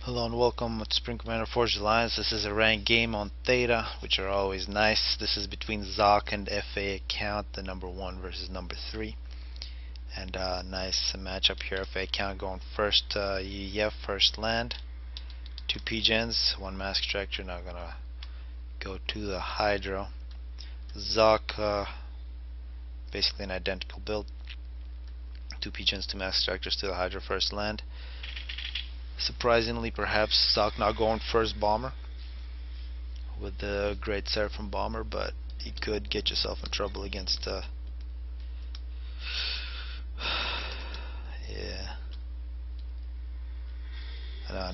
Hello and welcome to Spring Commander Forged Alliance. This is a ranked game on Theta, which are always nice. This is between Zock and FA account, the number 1 versus number 3. And nice matchup here. FA account going first, first land. 2 P-Gens, 1 Mask Extractor. Now gonna go to the Hydro. Zock, basically an identical build. 2 P-Gens, 2 Mask Extractors to the Hydro first land. Surprisingly, perhaps Zock not going first bomber with the great Seraphim bomber, but you could get yourself in trouble against an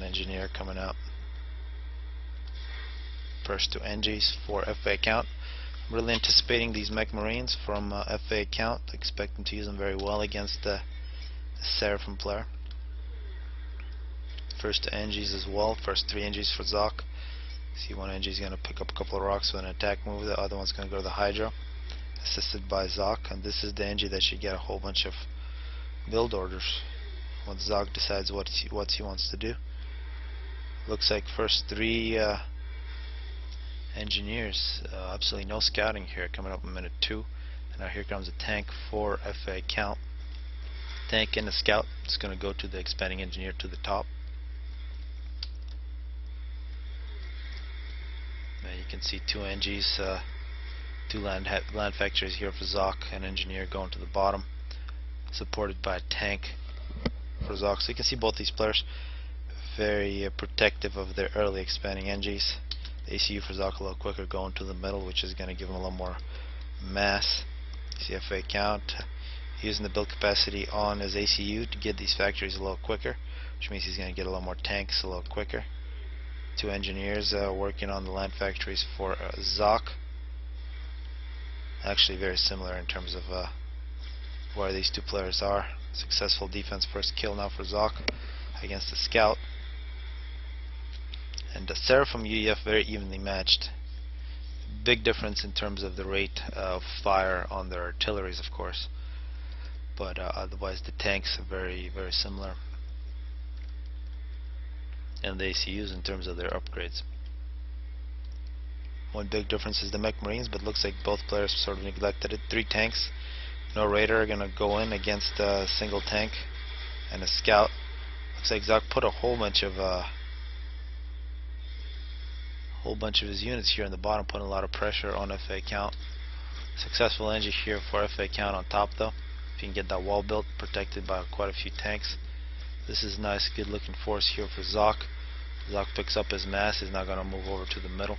engineer coming up. First 2 NGs for FA account. I'm really anticipating these mech marines from FA account, expecting to use them very well against the Seraphim player. First 2 NGs as well, first 3 NGs for Zock. See, 1 NG is going to pick up a couple of rocks with an attack move, the other one's going to go to the Hydro, assisted by Zock, and this is the NG that should get a whole bunch of build orders once Zock decides what he wants to do. Looks like first 3 engineers, absolutely no scouting here, coming up in minute 2, and now here comes a tank for FA account. Tank and a scout, it's going to go to the expanding engineer to the top. You can see 2 NGs, 2 land factories here for Zock, and engineer going to the bottom, supported by a tank for Zock. So you can see both these players very protective of their early expanding NGs. The ACU for Zock a little quicker, going to the middle, which is going to give him a little more mass. CFA count, using the build capacity on his ACU to get these factories a little quicker, which means he's going to get a little more tanks a little quicker. 2 engineers working on the land factories for Zock. Actually very similar in terms of where these 2 players are. Successful defense, first kill now for Zock against the scout. And the Seraphim UEF very evenly matched. Big difference in terms of the rate of fire on their artilleries, of course, but otherwise the tanks are very similar, and the ACUs in terms of their upgrades. One big difference is the mech marines, but looks like both players sort of neglected it. 3 tanks, no raider are gonna go in against a single tank and a scout. Looks like Zock put a whole bunch of his units here in the bottom, putting a lot of pressure on FA account. Successful engine here for FA account on top though. If you can get that wall built, protected by quite a few tanks. This is nice, good looking force here for Zock. Zock picks up his mass, he's now going to move over to the middle.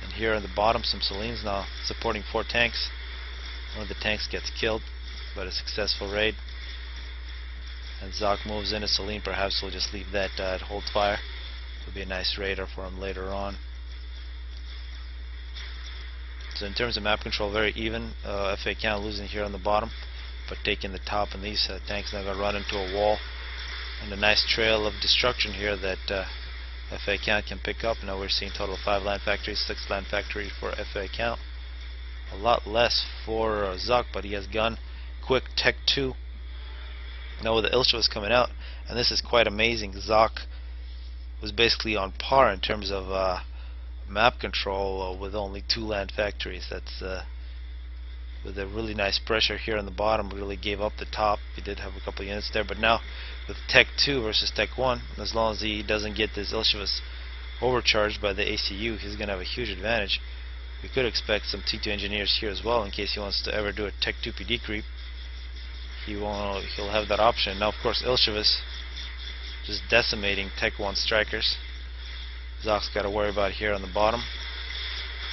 And here in the bottom, some Selines now supporting 4 tanks. One of the tanks gets killed, but a successful raid. And Zock moves in a Celine, perhaps we'll just leave that at hold fire. It'll be a nice raider for him later on. So in terms of map control, very even. FA account losing here on the bottom, but taking the top, and these tanks now going to run into a wall. And a nice trail of destruction here that FA account can pick up. Now we're seeing total of 5 land factories, 6 land factories for FA account. A lot less for Zock, but he has gun, quick, tech 2. Now with the Ilshevas coming out, and this is quite amazing. Zock was basically on par in terms of map control with only 2 land factories. That's with a really nice pressure here on the bottom, really gave up the top. He did have a couple of units there, but now with Tech 2 versus Tech 1, as long as he doesn't get this Ilshevas overcharged by the ACU, he's going to have a huge advantage. We could expect some T2 engineers here as well in case he wants to ever do a Tech 2 PD creep. He'll have that option. Now of course Ilshevas just decimating Tech 1 strikers. Zock's got to worry about here on the bottom.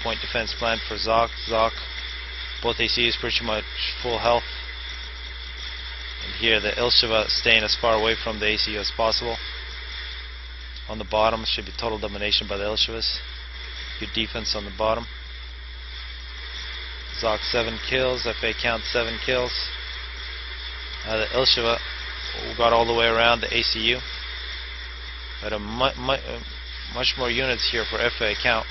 Point defense plan for Zock. Both ACUs pretty much full health. And here the Ilsheva staying as far away from the ACU as possible. On the bottom should be total domination by the Ilshevas. Good defense on the bottom. Zock 7 kills, FA count 7 kills. The Ilsheva got all the way around the ACU. But much more units here for FA account.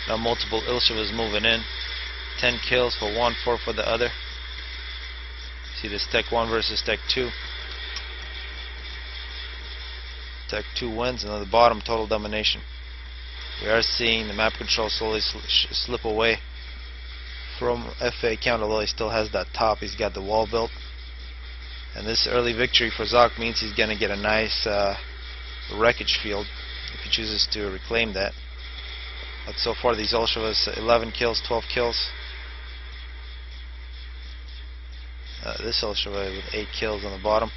Now multiple Ilshevas moving in. 10 kills for one, 4 for the other. See this Tech 1 versus Tech 2. Tech 2 wins, and on the bottom, total domination. We are seeing the map control slowly slip away from FA count, although he still has that top. He's got the wall built. And this early victory for Zock means he's going to get a nice wreckage field if he chooses to reclaim that. But so far these Olshevas, 11 kills, 12 kills. This Olsheva with 8 kills on the bottom.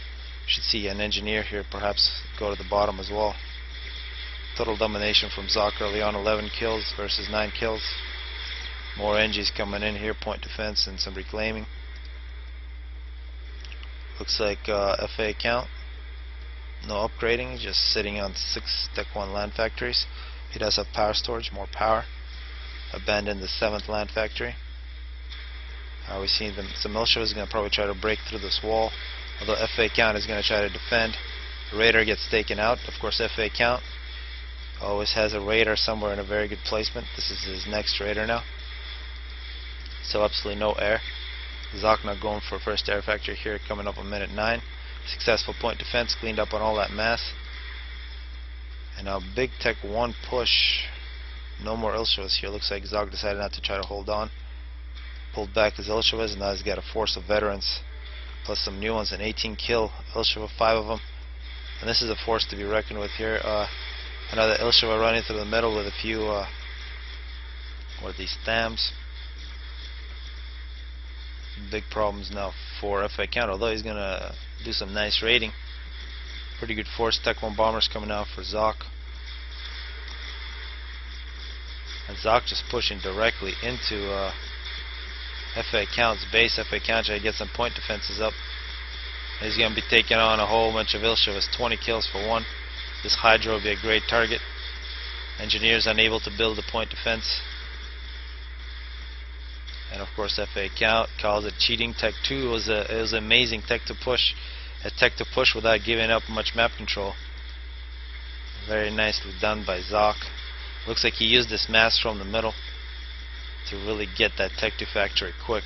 Should see an engineer here perhaps go to the bottom as well. Total domination from Zock early on, 11 kills versus 9 kills. More NGs coming in here, point defense and some reclaiming. Looks like FA count, no upgrading, just sitting on 6 Tech 1 land factories. He does have power storage, more power. Abandoned the 7th land factory. We're seeing some militia is going to probably try to break through this wall, although FA count is going to try to defend. The radar gets taken out. Of course, FA count always has a radar somewhere in a very good placement. This is his next radar now. So absolutely no air. Zock not going for first air factory here, coming up on minute 9. Successful point defense, cleaned up on all that mass. And now big Tech 1 push. No more Ilshevas here. Looks like Zock decided not to try to hold on. Pulled back his Ilshevas, and now he's got a force of veterans plus some new ones, an 18 kill Ilsheva, 5 of them. And this is a force to be reckoned with here. Another Ilsheva running through the middle with a few what are these, Thams. Big problems now for FA count, although he's gonna do some nice raiding. Pretty good force. Tech 1 bombers coming out for Zock. And Zock just pushing directly into FA count's base. FA count trying to get some point defenses up. He's going to be taking on a whole bunch of Ilshevas, 20 kills for 1. This Hydra will be a great target. Engineers unable to build a point defense. And of course FA count calls it cheating. Tech 2 was amazing tech to push. A tech to push without giving up much map control. Very nicely done by Zock. Looks like he used this mass from the middle to really get that tech to factory quick.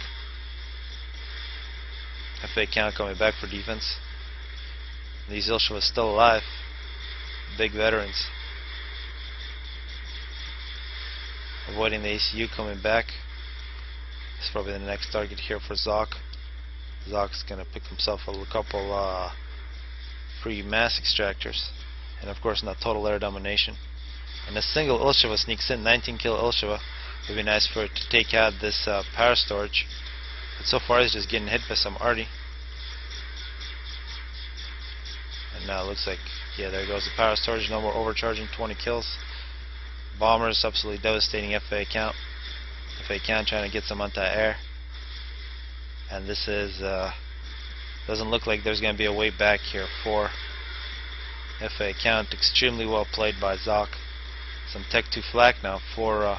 FA count coming back for defense. These Ilshevas still alive. Big veterans. Avoiding the ACU coming back. It's probably the next target here for Zock. Zock's gonna pick himself a couple free mass extractors, and of course not total air domination. And a single Ilsheva sneaks in, 19 kill Ilsheva. Would be nice for it to take out this power storage, but so far he's just getting hit by some arty. And now it looks like, yeah, there goes the power storage. No more overcharging. 20 kills. Bombers absolutely devastating FA count. FA count trying to get some anti-air. And this is doesn't look like there's going to be a way back here for FA count. Extremely well played by Zock. Some Tech 2 flak now for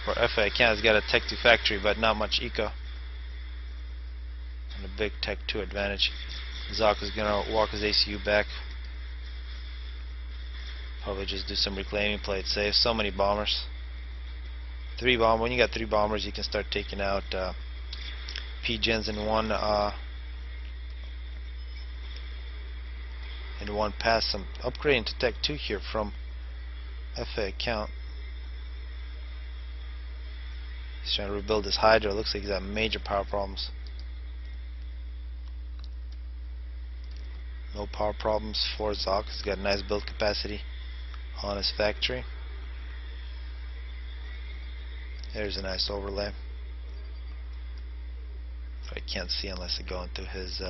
FA count. He's got a Tech 2 factory, but not much eco. And a big Tech 2 advantage. Zock is going to walk his ACU back. Probably just do some reclaiming, play it safe. So many bombers. 3 bomb. When you got 3 bombers, you can start taking out P-gens in one pass. Some upgrading to Tech 2 here from FA count. He's trying to rebuild his Hydra. Looks like he's got major power problems. No power problems for Zock. He's got a nice build capacity on his factory. There's a nice overlay. I can't see unless I go into his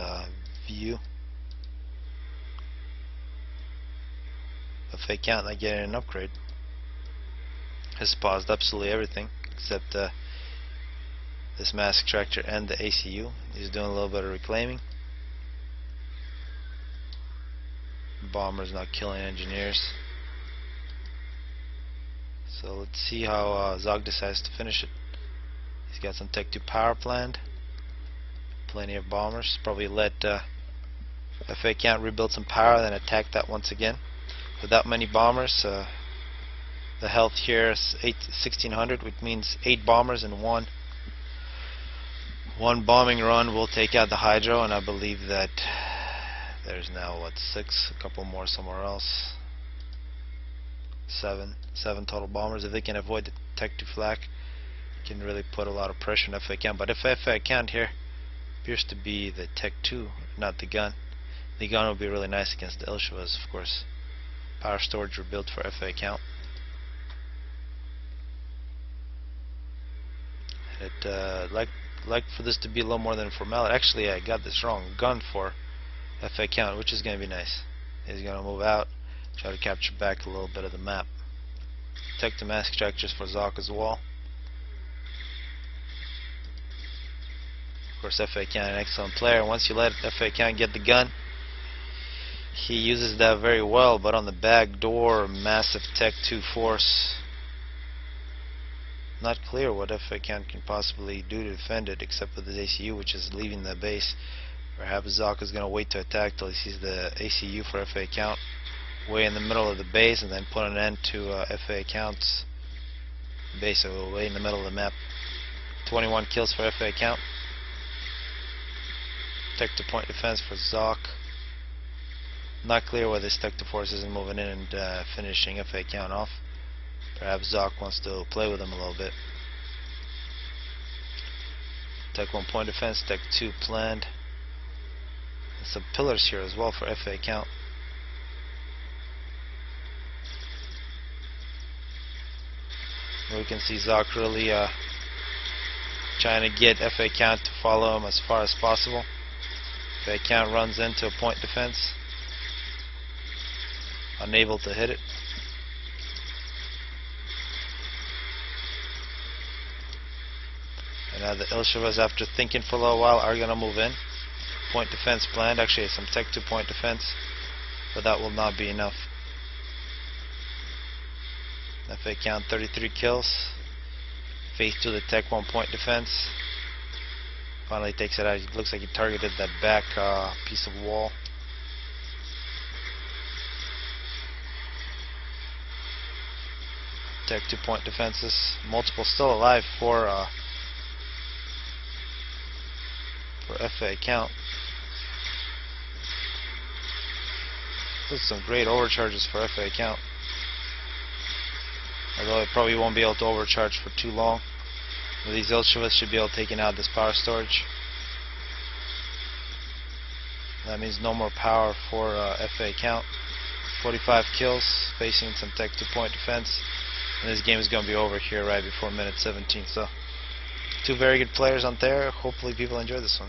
view. FA count not getting an upgrade. Has paused absolutely everything except this mass extractor and the ACU. He's doing a little bit of reclaiming. Bombers not killing engineers. So let's see how Zock decides to finish it. He's got some Tech 2 power planned. Plenty of bombers. Probably let FA count rebuild some power, then attack that once again. Without many bombers, the health here is 1600, which means 8 bombers in one bombing run will take out the Hydro, and I believe that There's now what, 6, a couple more somewhere else. 7 total bombers. If they can avoid the Tech 2 flak, can really put a lot of pressure on FA count. But if FA count here appears to be the Tech 2, not the gun. The gun would be really nice against the Ilshevas, of course. Power storage were built for FA count. It like for this to be a little more than formality. Actually, I got this wrong. Gun for FA count, which is going to be nice. He's going to move out, try to capture back a little bit of the map. Tech to mask structures for Zock as well. Of course, FA count, an excellent player. Once you let FA count get the gun, he uses that very well. But on the back door, massive Tech 2 force. Not clear what FA count can possibly do to defend it, except with his ACU, which is leaving the base. Perhaps Zock is going to wait to attack till he sees the ACU for FA count way in the middle of the base, and then put an end to FA count's base, so way in the middle of the map. 21 kills for FA count. Tech to point defense for Zock. Not clear why this Tech to force isn't moving in and finishing FA count off. Perhaps Zock wants to play with him a little bit. Tech 1 point defense, Tech 2 planned. And some pillars here as well for FA count. We can see Zock really trying to get FA count to follow him as far as possible. FA count runs into a point defense, unable to hit it. And now the Ilshevas, after thinking for a little while, are going to move in. Point defense planned. Actually, some Tech 2 point defense, but that will not be enough. FA count 33 kills. Phase 2 the Tech 1 point defense. Finally takes it out. It looks like he targeted that back piece of wall. Tech 2 point defenses. Multiple still alive for FA count. Those are some great overcharges for FA count. Although it probably won't be able to overcharge for too long. These Ilshevas should be able to take out this power storage. That means no more power for FA count. 45 kills, facing some Tech 2 point defense. And this game is going to be over here right before minute 17. So, two very good players on there. Hopefully people enjoy this one.